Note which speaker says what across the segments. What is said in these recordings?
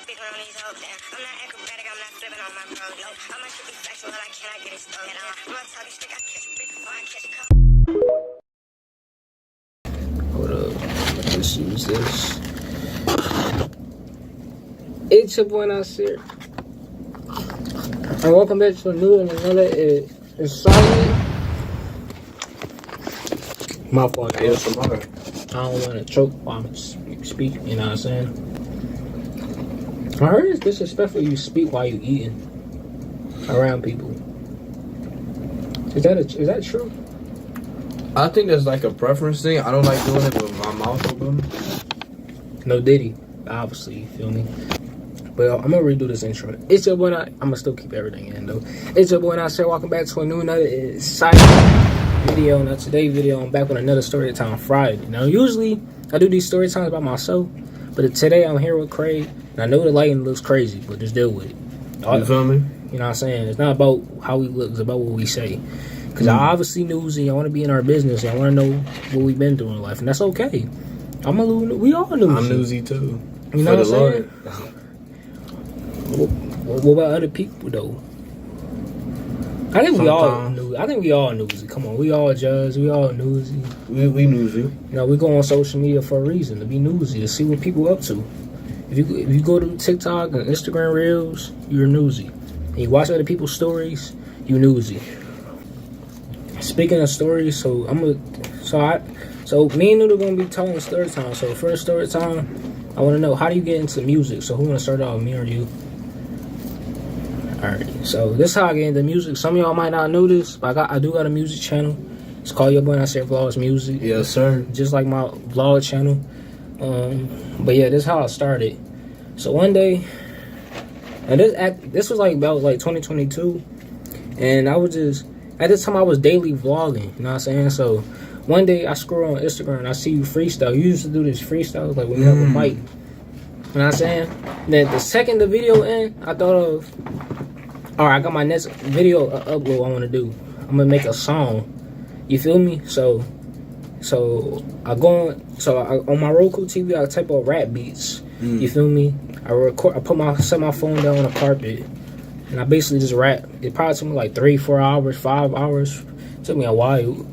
Speaker 1: speaking on these hoes, damn. I'm not acrobatic, I'm not flipping on my bro, no. I might should be factual, I cannot get it stolen. I'm not talking stick, I catch a bitch before I catch a cup.
Speaker 2: Hold up, let's use this. It's your boy Nasir, and welcome back to a new and another exciting. My fault, I don't want to choke while I'm speaking, you know what I'm saying? I heard it's disrespectful you speak while you eating around people. Is that true?
Speaker 3: I think that's like a preference thing. I don't like doing it with my mouth open.
Speaker 2: No Diddy, obviously, you feel me? But I'm gonna redo this intro. It's your boy, I'm gonna still keep everything in though. It's your boy Nasir, welcome back to another exciting video. Now today's video, I'm back with another story time Friday. Now usually I do these story times by myself, but today I'm here with Craig. And I know the lighting looks crazy, but just deal with it.
Speaker 3: You feel me?
Speaker 2: You know what I'm saying? It's not about how we look, it's about what we say. Because I obviously newsy, I want to be in our business, I want to know what we've been through in life, and that's okay. We all newsy.
Speaker 3: I'm newsy too.
Speaker 2: You know what I'm saying? What about other people though? I think we all newsy. Come on, we all judge, we all newsy.
Speaker 3: We newsy.
Speaker 2: You know, we go on social media for a reason, to be newsy, to see what people up to. If you go to TikTok and Instagram Reels, you're newsy. And you watch other people's stories, you newsy. Speaking of stories, so me and Noodle gonna be telling story time. So for the story time, I want to know, how do you get into music? So who wanna start off, me or you? Alright, so this is how I get into music. Some of y'all might not know this, but I do got a music channel. It's called Your Boy Nasir Vlogs Music.
Speaker 3: Yes, sir.
Speaker 2: Just like my vlog channel. But yeah, this is how I started. So one day, and this was about 2022, and I was just, at this time I was daily vlogging, you know what I'm saying? So one day I scroll on Instagram and I see you freestyle. You used to do this freestyle like when you have a mic, you know what I'm saying? Then the second the video end, I thought of, all right, I got my next video upload I want to do. I'm gonna make a song, you feel me? So I go on my Roku TV, I type of rap beats. You feel me? I set my phone down on the carpet, and I basically just rap. It probably took me like 3-4 hours, 5 hours. It took me a while.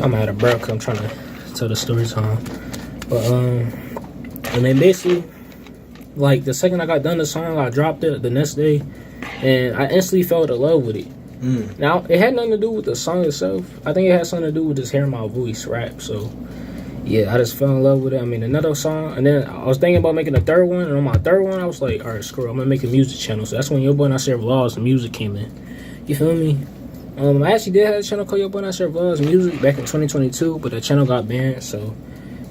Speaker 2: I'm out of breath because I'm trying to tell the story time. But and then basically, like the second I got done the song, I dropped it the next day, and I instantly fell in love with it. Now, it had nothing to do with the song itself. I think it had something to do with just hearing my voice rap. So, yeah, I just fell in love with it. I mean, another song. And then I was thinking about making a third one. And on my third one, I was like, all right, screw it. I'm going to make a music channel. So that's when Your Boy Nasir Vlogs and music came in. You feel me? I actually did have a channel called Your Boy Nasir Vlogs Music back in 2022. But the channel got banned. So,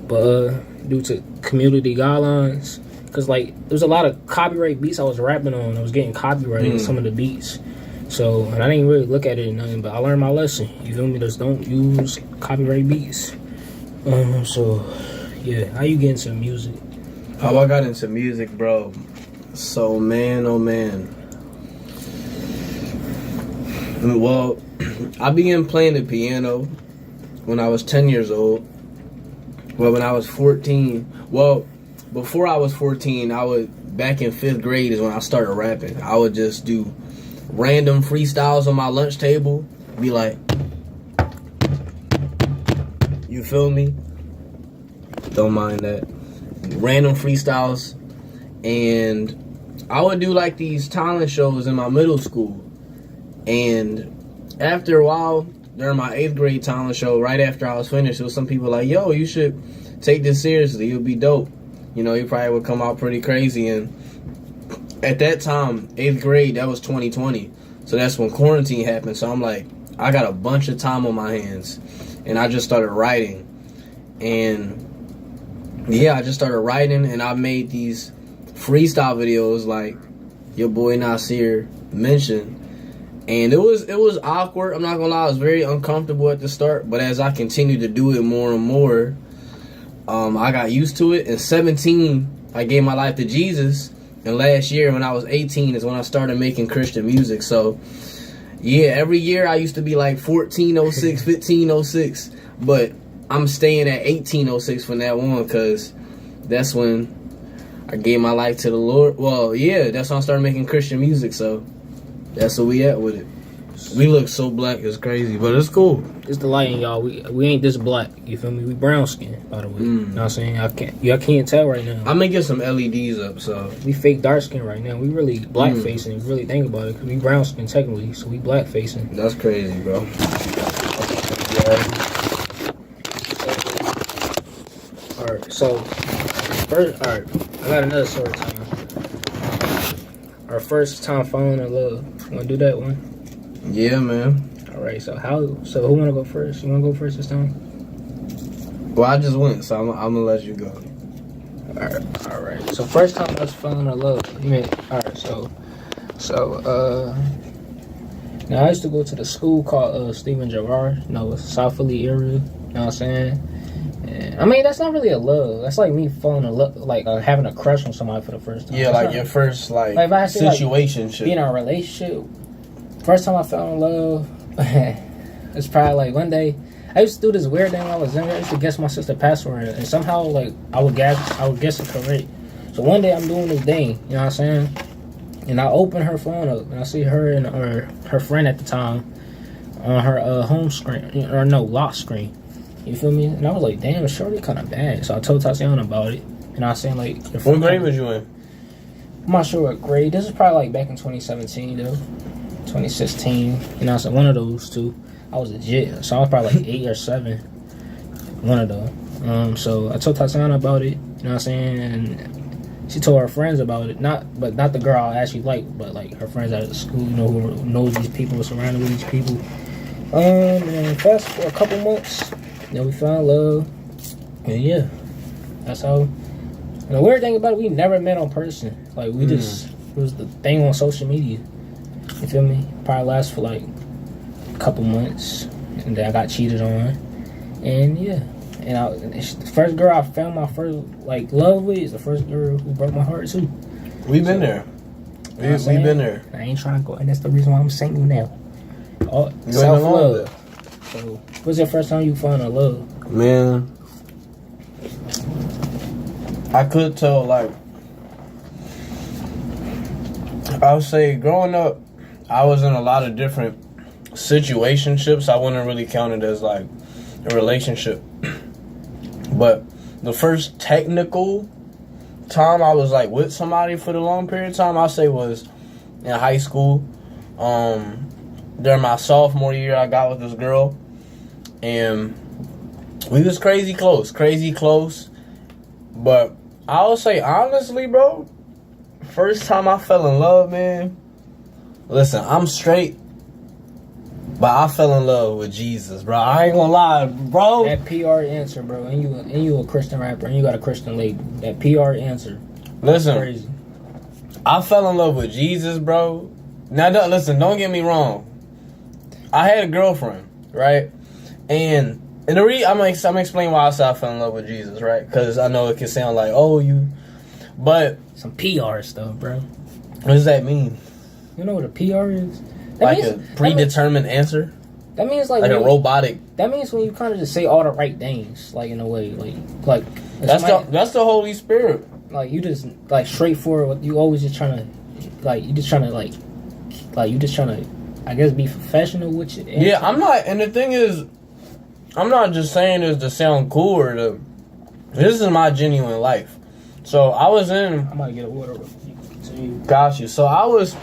Speaker 2: due to community guidelines. Because, like, there was a lot of copyright beats I was rapping on. I was getting copyrighted on some of the beats. So, and I didn't really look at it or nothing, but I learned my lesson. You feel me? Just don't use copyright beats. So, yeah, how you get into music?
Speaker 3: How I got into music, bro? So, man, oh man. Well, I began playing the piano when I was 10 years old. Well, when I was 14. Well, before I was 14, back in 5th grade is when I started rapping. I would just do random freestyles on my lunch table, be like, you feel me? Don't mind that. Random freestyles. And I would do like these talent shows in my middle school. And after a while, during my 8th grade talent show, right after I was finished, there was some people like, yo, you should take this seriously. You'll be dope. You know, you probably would come out pretty crazy. And at that time, 8th grade, that was 2020. So that's when quarantine happened. So I'm like, I got a bunch of time on my hands. And I just started writing. And yeah, I just started writing, and I made these freestyle videos like Your Boy Nasir mentioned. And it was awkward. I'm not gonna lie, I was very uncomfortable at the start. But as I continued to do it more and more, I got used to it. In 17, I gave my life to Jesus. And last year, when I was 18, is when I started making Christian music. So, yeah, every year I used to be like 1406, 1506. But I'm staying at 1806 from that one, because that's when I gave my life to the Lord. Well, yeah, that's when I started making Christian music, so that's where we at with it. We look so black, it's crazy, but it's cool.
Speaker 2: It's the lighting, y'all. We ain't this black. You feel me? We brown skin, by the way. You know what I'm saying? I can't tell right now.
Speaker 3: I'm gonna get some LEDs up, so
Speaker 2: We fake dark skin right now. We really black facing. If you really think about it, because we brown skin technically, so we black facing.
Speaker 3: that's crazy, bro.
Speaker 2: Alright, so first, alright, I got another story time. Our first time falling in love. Wanna do that one?
Speaker 3: Yeah, man.
Speaker 2: Alright, so who wanna go first? You wanna go first this time?
Speaker 3: Well, I just went, so I'm gonna let you go.
Speaker 2: Alright. So first time I was falling in love. Alright, now I used to go to the school called Stephen Gerard, it's South Philly area, you know what I'm saying? And, I mean, that's not really a love. That's like me falling in love, like having a crush on somebody for the first time.
Speaker 3: Yeah, like your first
Speaker 2: if I say,
Speaker 3: situation shit.
Speaker 2: Being in a relationship, first time I fell in love, it's probably like one day. I used to do this weird thing when I was younger. I used to guess my sister's password, and somehow like I would guess it correct. So one day I'm doing this thing, you know what I'm saying? And I open her phone up, and I see her and her friend at the time on her home screen, or no, lock screen. You feel me? And I was like, damn, shorty kind of bad. So I told Tatiana about it, and I was saying like,
Speaker 3: what grade was you in?
Speaker 2: I'm not sure what grade. This is probably like back in 2017 though, 2016. You know, so one of those two. I was legit, so I was probably like 8 or 7, one of them. So I told Tatiana about it, you know what I'm saying, and she told her friends about it. Not the girl I actually like, but like her friends at the school, who knows these people, surrounded with these people. And fast for a couple months, we fell in love, and yeah, that's how. And the weird thing about it, we never met on person. Like we just, it was the thing on social media. You feel me? Probably last for like couple months, and then I got cheated on, and yeah, and the first girl I found my first like love with is the first girl who broke my heart too.
Speaker 3: We've been there. We've been there.
Speaker 2: I ain't trying to go, and that's the reason why I'm single now.
Speaker 3: Self love.
Speaker 2: So, what's your first time you found a love?
Speaker 3: Man, I could tell, like, I would say growing up, I was in a lot of different situationships. I wouldn't really count it as like a relationship, but the first technical time I was like with somebody for the long period of time, I say was in high school. During my sophomore year, I got with this girl, and we was crazy close. But I would say honestly, bro, first time I fell in love, man. Listen, I'm straight. But I fell in love with Jesus, bro. I ain't gonna lie, bro.
Speaker 2: That PR answer, bro. And you a Christian rapper, and you got a Christian label. That PR answer.
Speaker 3: Listen,
Speaker 2: crazy.
Speaker 3: I fell in love with Jesus, bro. Now, listen, don't get me wrong. I had a girlfriend, right? And I'm gonna explain why I said I fell in love with Jesus, right? Because I know it can sound like, but
Speaker 2: some PR stuff, bro.
Speaker 3: What does that mean?
Speaker 2: You know what a PR is?
Speaker 3: Like a predetermined answer?
Speaker 2: That means like
Speaker 3: a robotic.
Speaker 2: That means when you kind of just say all the right things, like in a way, like
Speaker 3: that's the Holy Spirit.
Speaker 2: Like you just like straightforward. You always just trying to, you just trying to, I guess, be professional with it.
Speaker 3: Yeah, I'm not. And the thing is, I'm not just saying this to sound cool or to. This is my genuine life. So I was in.
Speaker 2: I might get a water.
Speaker 3: Got you. So I was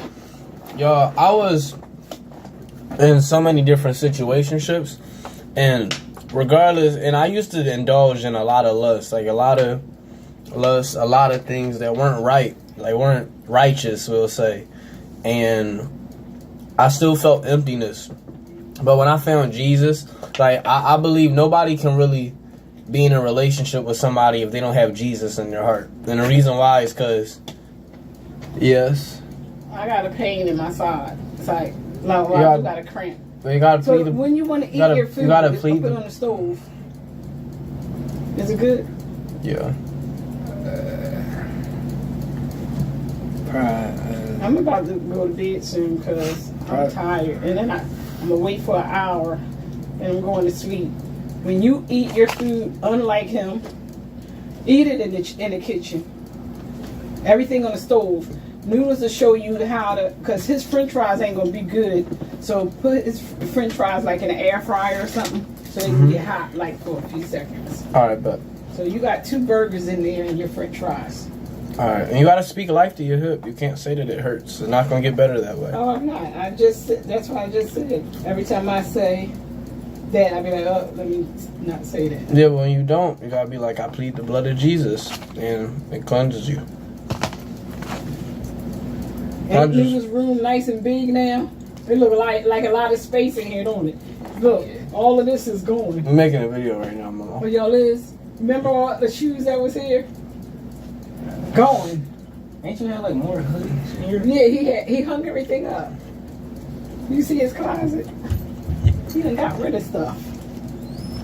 Speaker 3: in so many different situationships, and regardless, and I used to indulge in a lot of lust, a lot of things that weren't right, like weren't righteous, we'll say, and I still felt emptiness. But when I found Jesus, like I believe nobody can really be in a relationship with somebody if they don't have Jesus in their heart, and the reason why is because, yes,
Speaker 4: I got a pain in my side. It's like I got a cramp.
Speaker 3: You gotta
Speaker 4: so when you want to eat your food,
Speaker 3: you gotta
Speaker 4: put it on the stove. Is it good?
Speaker 3: Yeah.
Speaker 4: I'm about to go to bed soon because I'm tired, and then I'm gonna wait for an hour, and I'm going to sleep. When you eat your food, unlike him, eat it in the kitchen. Everything on the stove. Noodles will show you how to, because his french fries ain't going to be good. So put his french fries like in an air fryer or something so they can get hot like for a few seconds.
Speaker 3: All right, but.
Speaker 4: So you got 2 burgers in there and your french fries.
Speaker 3: All right, and you got to speak life to your hip. You can't say that it hurts. It's not going to get better that way.
Speaker 4: Oh, I'm not. That's what I just said. Every time I say that, I be like, oh, let me not say that.
Speaker 3: Yeah, but when you don't, you got to be like, I plead the blood of Jesus, and it cleanses you.
Speaker 4: And this room nice and big now. It look like a lot of space in here, don't it? Look, all of this is going.
Speaker 3: I'm making a video right now, Mama.
Speaker 4: Oh, y'all is? Remember all the shoes that was here? Gone.
Speaker 2: Ain't you had like more hoodies in here?
Speaker 4: Yeah, he hung everything up. You see his closet? He done got rid of stuff.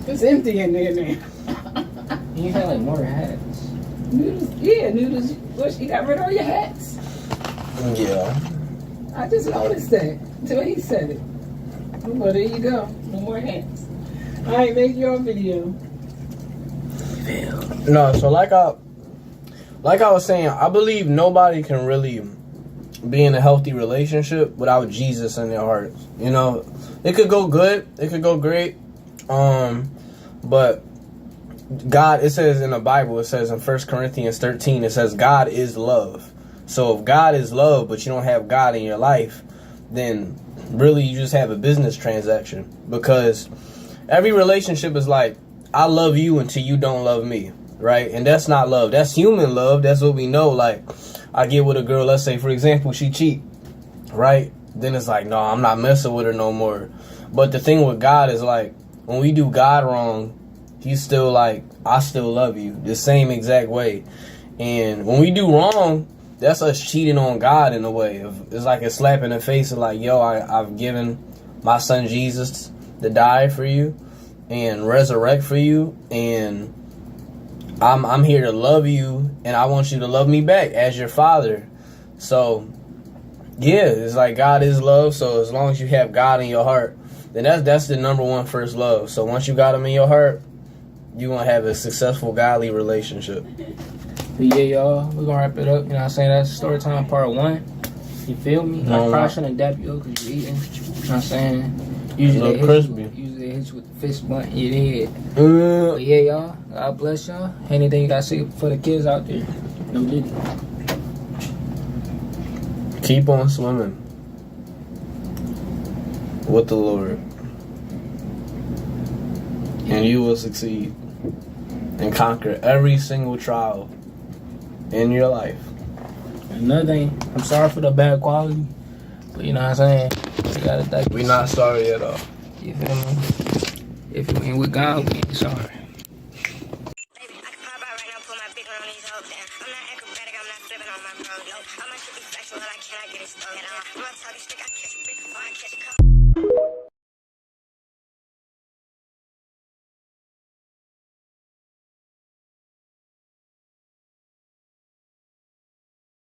Speaker 4: It's empty in there now.
Speaker 2: You had like more hats.
Speaker 4: Noodles. What, you got rid of all your hats?
Speaker 3: Yeah.
Speaker 4: I just noticed that until he said it. Well, there you go. No more hats. All right, make your video.
Speaker 3: No, so like I was saying, I believe nobody can really be in a healthy relationship without Jesus in their hearts. You know, it could go good, it could go great, but God, it says in the Bible, it says in 1 Corinthians 13, it says God is love. So if God is love, but you don't have God in your life, then really you just have a business transaction, because every relationship is like, I love you until you don't love me, right? And that's not love. That's human love. That's what we know. Like, I get with a girl, let's say, for example, she cheat, right? Then it's like, no, I'm not messing with her no more. But the thing with God is like, when we do God wrong, he's still like, I still love you the same exact way. And when we do wrong, that's us cheating on God in a way. It's like a slap in the face of like, yo, I've given my son Jesus to die for you and resurrect for you, and I'm here to love you, and I want you to love me back as your father. So yeah, it's like God is love. So as long as you have God in your heart, then that's the number one first love. So once you got him in your heart, you're gonna have a successful godly relationship.
Speaker 2: But yeah, y'all, we're gonna wrap it up. You know what I'm saying? That's story time part 1. You feel me? I probably shouldn't dap you up because you're eating. You know what I'm saying? Usually
Speaker 3: a little crispy.
Speaker 2: Usually it hits you with the fist blunt in your head. But yeah, y'all, God bless y'all. Anything you gotta say for the kids out there? No diddy.
Speaker 3: Keep on swimming with the Lord, and you will succeed and conquer every single trial in your life.
Speaker 2: Another thing, I'm sorry for the bad quality, but you know what I'm saying? You gotta thank
Speaker 3: We're not sorry at all.
Speaker 2: You feel me? If you ain't with God, we ain't sorry.
Speaker 1: Baby, I can pop out right now, put my big one on these hoes down. I'm not acrobatic, I'm not flipping on my bro, no. I might should be sexual, I cannot get it started. I'm not talking stick, I catch a big before I catch a couple.